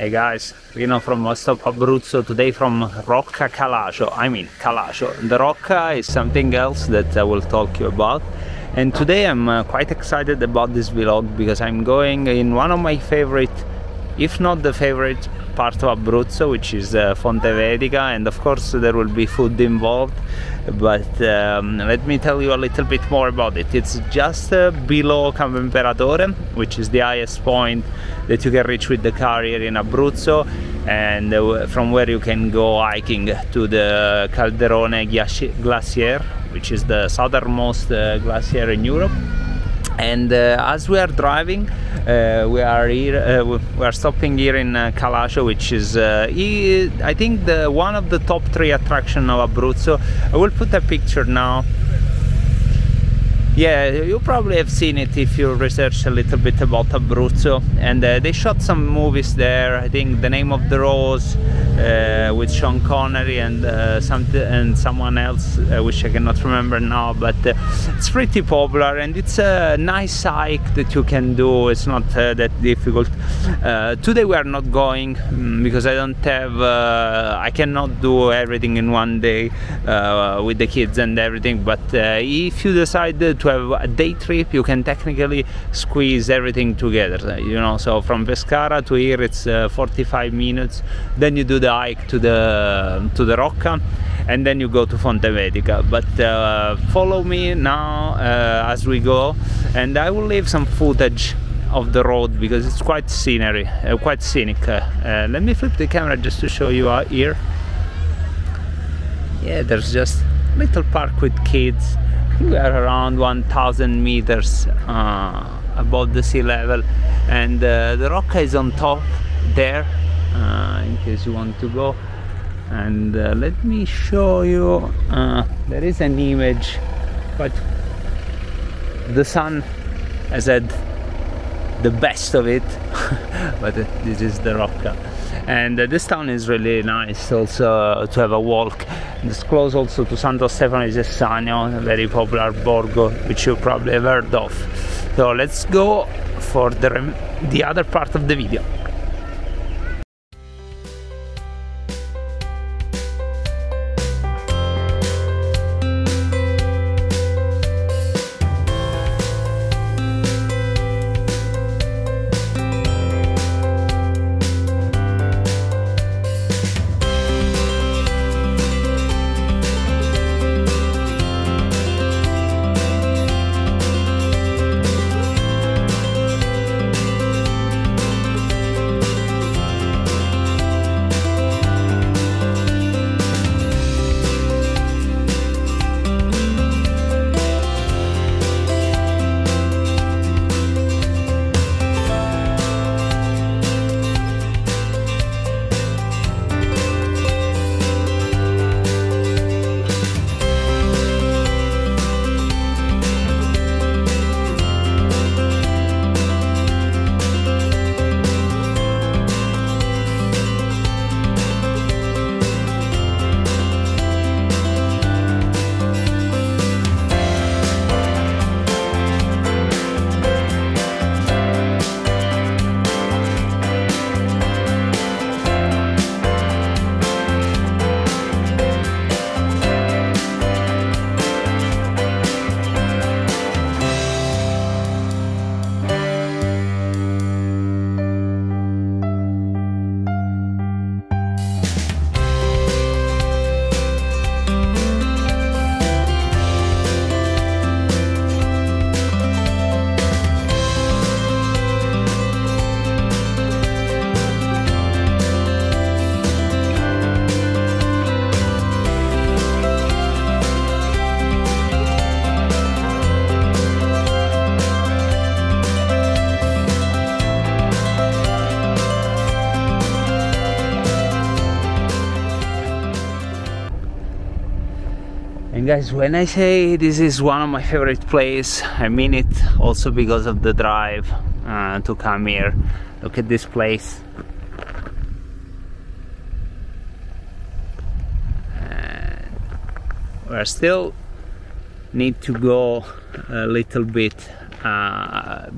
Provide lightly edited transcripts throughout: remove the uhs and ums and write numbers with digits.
Hey guys, Rino from Stop Abruzzo, today from Rocca Calacio, Calacio. The Rocca is something else that I will talk you about. And today I'm quite excited about this vlog because I'm going in one of my favorite, if not the favorite part of Abruzzo, which is Fonte Vetica, and of course there will be food involved, but let me tell you a little bit more about it. It's just below Campo Imperatore, which is the highest point that you can reach with the car here in Abruzzo, and from where you can go hiking to the Calderone Glacier, which is the southernmost glacier in Europe. And as we are driving, we are stopping here in Calacio, which is I think one of the top 3 attractions of Abruzzo. I will put a picture now. Yeah, you probably have seen it if you research a little bit about Abruzzo, and they shot some movies there. I think The Name of the Rose with Sean Connery and someone else, which I cannot remember now, but it's pretty popular and it's a nice hike that you can do. It's not that difficult. Today we are not going because I don't have I cannot do everything in one day with the kids and everything, but if you decide to have a day trip, you can technically squeeze everything together, you know. So from Pescara to here it's 45 minutes, then you do the hike to the Rocca, and then you go to Fonte Vetica. But follow me now as we go, and I will leave some footage of the road because it's quite quite scenic. Let me flip the camera just to show you out here. Yeah, there's just a little park with kids. We are around 1,000 meters above the sea level, and the Rocca is on top there, in case you want to go. And let me show you, there is an image, but the sun has had the best of it, but this is the Rocca. And this town is really nice also to have a walk. It's close also to Santo Stefano di Sessanio, a very popular borgo which you probably have heard of. So let's go for the other part of the video. And guys, when I say this is one of my favorite places, I mean it also because of the drive to come here. Look at this place. We still need to go a little bit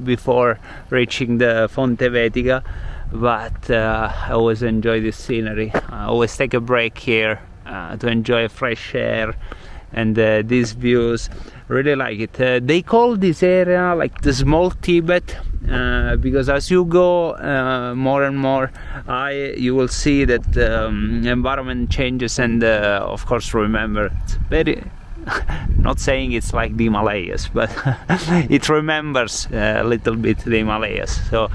before reaching the Fonte Vetica, but I always enjoy this scenery. I always take a break here to enjoy fresh air and these views. Really like it. They call this area like the small Tibet, because as you go more and more you will see that the environment changes, and of course remember, it's very not saying it's like the Himalayas, but it remembers a little bit the Himalayas. So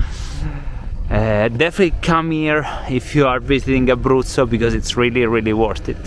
definitely come here if you are visiting Abruzzo, because it's really worth it.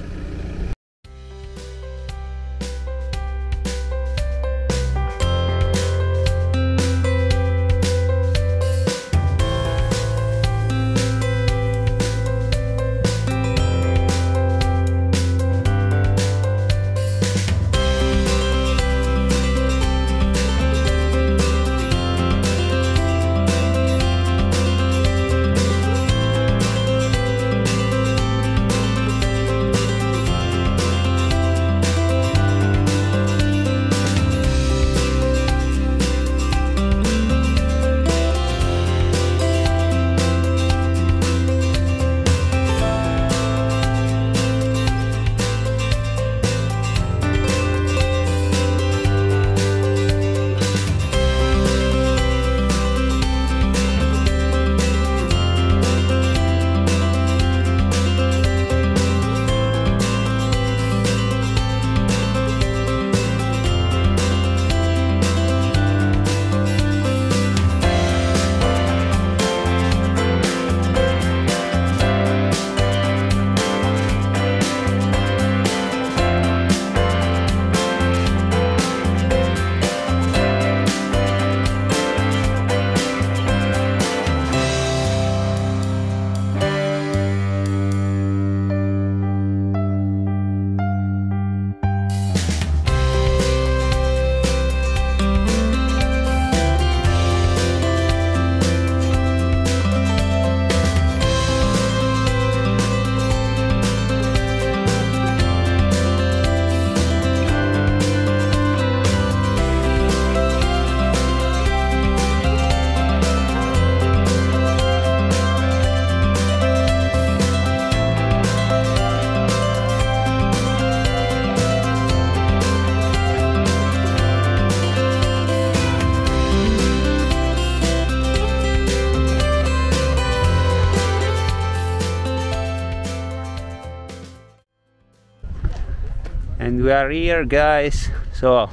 And we are here, guys. So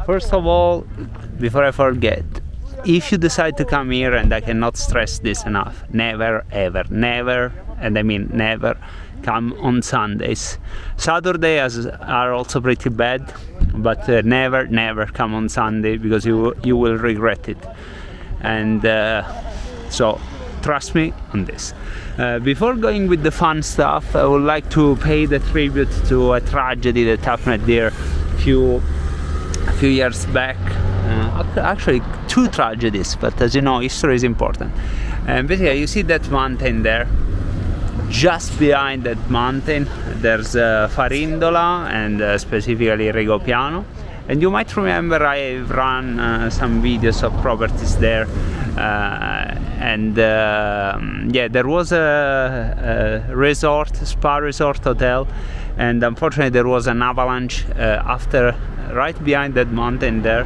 first of all, before I forget, if you decide to come here, and I cannot stress this enough, never ever, never, and I mean never, come on Sundays. Saturdays are also pretty bad, but never come on Sunday, because you will regret it. And so trust me on this. Before going with the fun stuff, I would like to pay the tribute to a tragedy that happened there a few years back. Actually, two tragedies, but as you know, history is important. And basically, you see that mountain there. Just behind that mountain, there's Farindola, and specifically Rigopiano. And you might remember I've run some videos of properties there, yeah, there was a resort, spa resort hotel, and unfortunately there was an avalanche right behind that mountain there.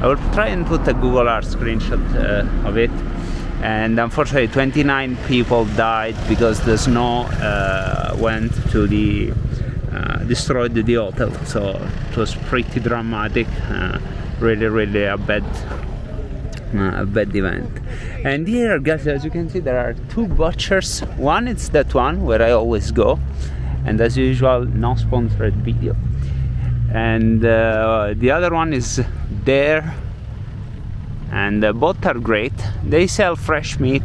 I will try and put a Google Earth screenshot of it, and unfortunately 29 people died because the snow went to the destroyed the hotel. So it was pretty dramatic, really a bad event. And here, guys, as you can see, there are two butchers. One is that one where I always go, and as usual, no sponsored video. And the other one is there, and both are great. They sell fresh meat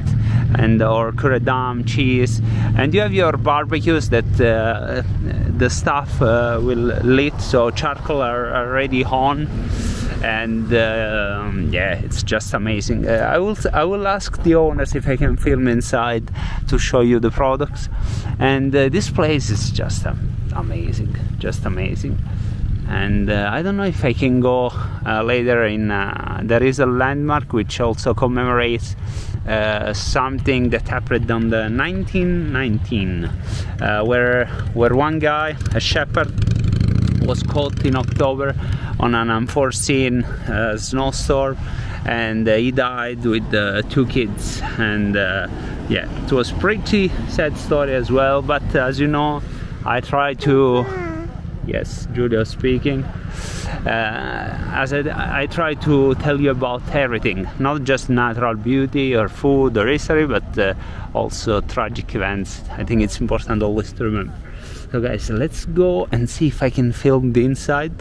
and or kuredam, cheese, and you have your barbecues that the staff will lit, so charcoal are already on, and yeah, it's just amazing. I will ask the owners if I can film inside to show you the products, and this place is just amazing, just amazing. And I don't know if I can go later in there is a landmark which also commemorates something that happened on the 1919, where one guy, a shepherd, was caught in October on an unforeseen snowstorm, and he died with 2 kids. And yeah, it was pretty sad story as well. But as you know, I try to, yes, Giulio speaking, as I try to tell you about everything, not just natural beauty or food or history, but also tragic events. I think it's important always to remember. So guys, let's go and see if I can film the inside.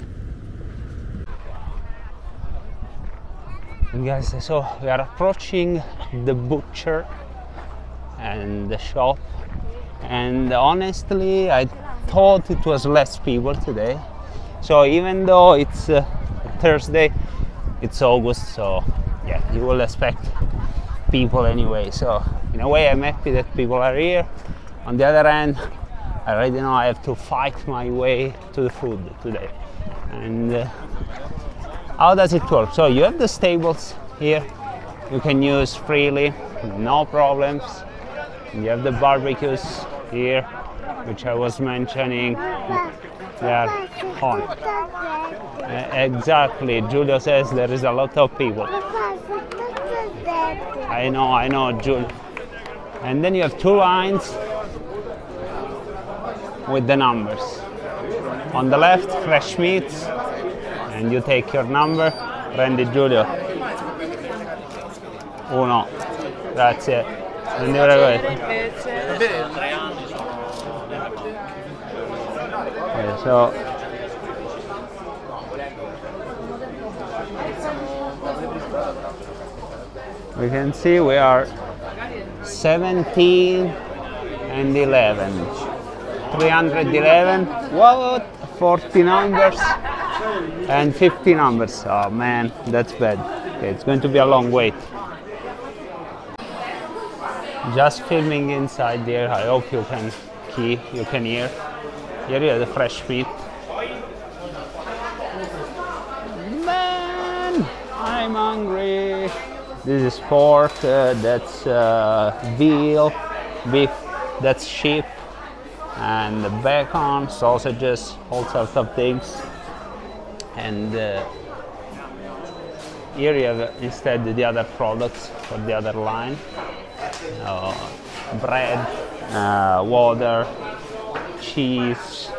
And guys, so we are approaching the butcher and the shop, and honestly I thought it was less people today. So even though it's Thursday, it's August, so yeah, you will expect people anyway. So in a way I'm happy that people are here. On the other hand, I already know I have to fight my way to the food today. And how does it work? So you have the stables here, you can use freely, no problems. You have the barbecues here, which I was mentioning. They are on. Exactly, Giulio says there is a lot of people. I know, Giulio. And then you have 2 lines with the numbers. On the left, fresh meats, and you take your number. Prendi Giulio. 1, grazie. Prendi okay, so we can see we are 17 and 11. 311, what? 40 numbers and 50 numbers. Oh man, that's bad. Okay, it's going to be a long wait. Just filming inside there. I hope you can hear. Here you have the fresh meat. Man, I'm hungry. This is pork, that's veal, beef, that's sheep, and the bacon, sausages, all sorts of things. And here you have instead the other products for the other line. Bread, water, cheese,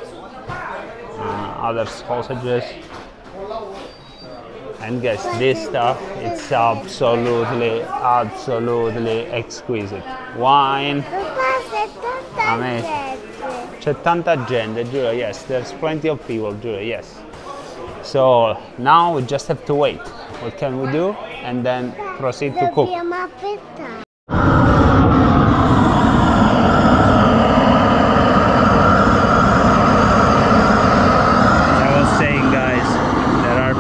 other sausages. And guys, this stuff, it's absolutely exquisite. Wine, amazing. C'è tanta gente, Giulio, yes, there's plenty of people, Giulio, yes. So now we just have to wait. What can we do? And then proceed to cook.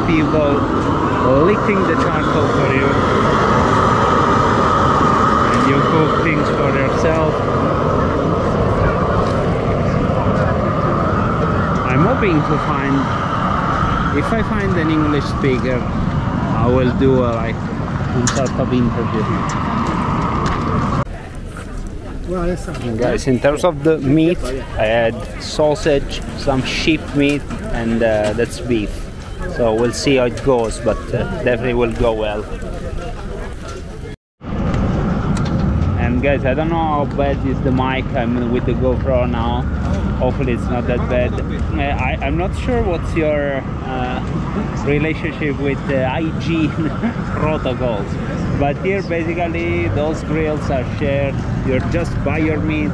People licking the charcoal for you, and you cook things for yourself. I'm hoping to find, if I find an English speaker, I will do like some sort of interview. And guys, in terms of the meat, I had sausage, some sheep meat, and that's beef. So we'll see how it goes, but definitely will go well. And guys, I don't know how bad is the mic. I'm with the GoPro now. Hopefully it's not that bad. I'm not sure what's your relationship with hygiene protocols, but here basically those grills are shared. You just buy your meat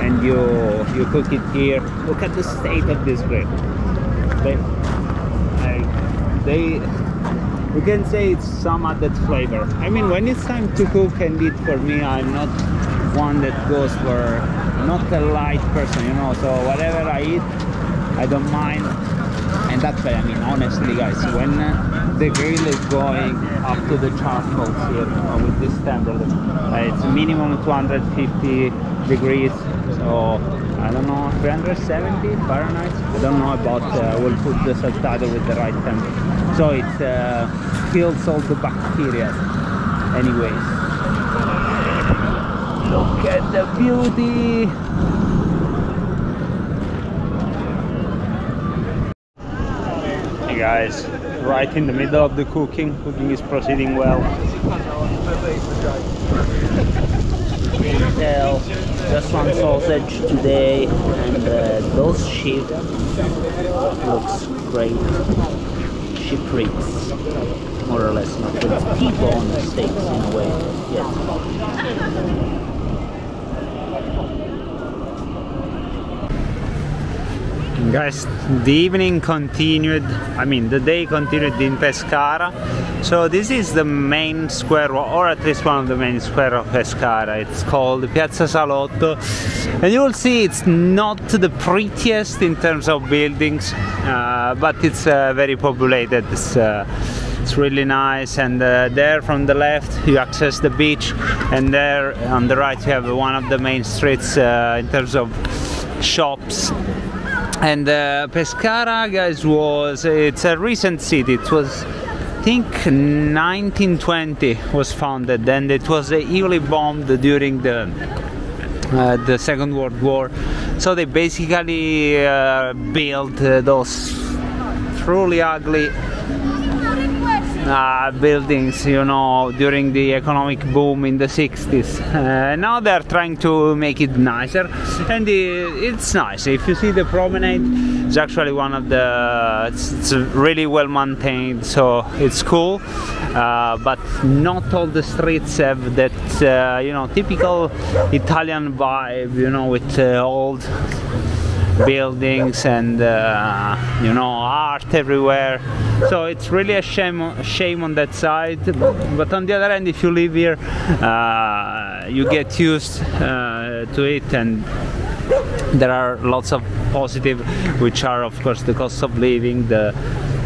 and you cook it here. Look at the state of this grill. You can say it's some added flavor. I mean, when it's time to cook and eat, for me, I'm not one that goes for, not a light person, you know, so whatever I eat, I don't mind. And that's why, I mean, honestly guys, when the grill is going up to the charcoal here with this temperature, it's minimum 250 degrees, so I don't know, 370 Fahrenheit. I don't know about, we'll put the subtitle with the right temperature. So it kills all the bacteria anyways. Look at the beauty! Hey guys, right in the middle of the cooking. Cooking is proceeding well. Tell, just one sausage today, and those sheep looks great. Sheep ribs, more or less, not with T-bone steaks in a way. Yes. Guys, the evening continued, the day continued in Pescara. So this is the main square, or at least one of the main square of Pescara. It's called Piazza Salotto, and you will see it's not the prettiest in terms of buildings, but it's very populated. It's really nice, and there from the left you access the beach, and there on the right you have one of the main streets in terms of shops. And Pescara, guys, it's a recent city. It was, I think, 1920 was founded, and it was heavily bombed during the Second World War. So they basically built those truly ugly buildings, you know, during the economic boom in the 60s. Now they're trying to make it nicer, and it's nice. If you see the promenade, it's actually one of the, it's really well maintained, so it's cool, but not all the streets have that you know, typical Italian vibe, you know, with old buildings and you know, art everywhere. So it's really a shame on that side, but on the other hand, if you live here, you get used to it, and there are lots of positive, which are of course the cost of living, the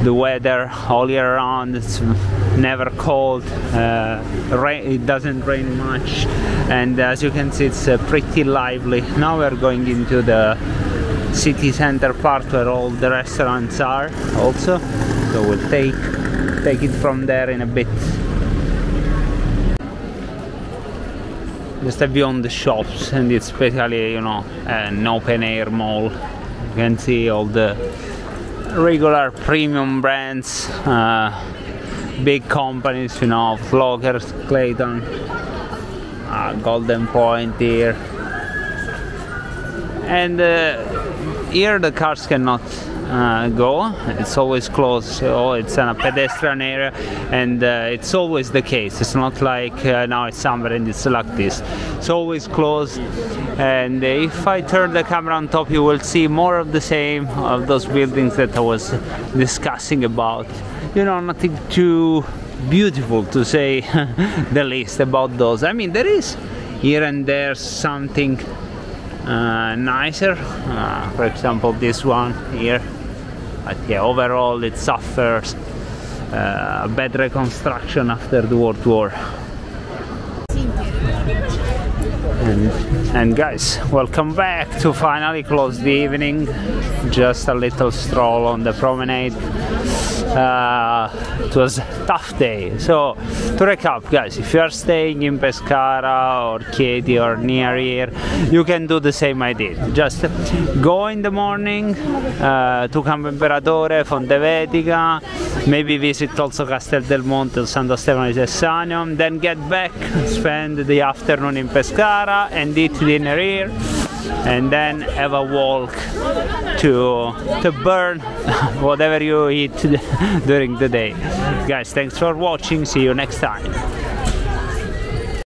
weather all year round. It's never cold, it doesn't rain much, and as you can see, it's pretty lively. Now we're going into the city center part where all the restaurants are also, so we'll take it from there in a bit. Just a view on the shops, and it's basically, you know, an open air mall. You can see all the regular premium brands, big companies, you know, Vloggers, Clayton, Golden Point here, and here the cars cannot go. It's always closed, so it's in a pedestrian area, and it's always the case. It's not like now it's summer and it's like this. It's always closed, and if I turn the camera on top, you will see more of the same of those buildings that I was discussing about. You know, nothing too beautiful, to say the least, about those. I mean, there is here and there something nicer, for example this one here, but yeah, overall it suffers a bad reconstruction after the World War. And guys, welcome back to finally close the evening. Just a little stroll on the promenade. It was a tough day. So to recap, guys, if you are staying in Pescara or Chieti or near here, you can do the same I did. Just go in the morning to Campo Imperatore, Fonte Vetica, maybe visit also Castel del Monte or Santo Stefano di Sessagno, then get back, spend the afternoon in Pescara and eat dinner here, and then have a walk to burn whatever you eat during the day. Guys, thanks for watching, see you next time.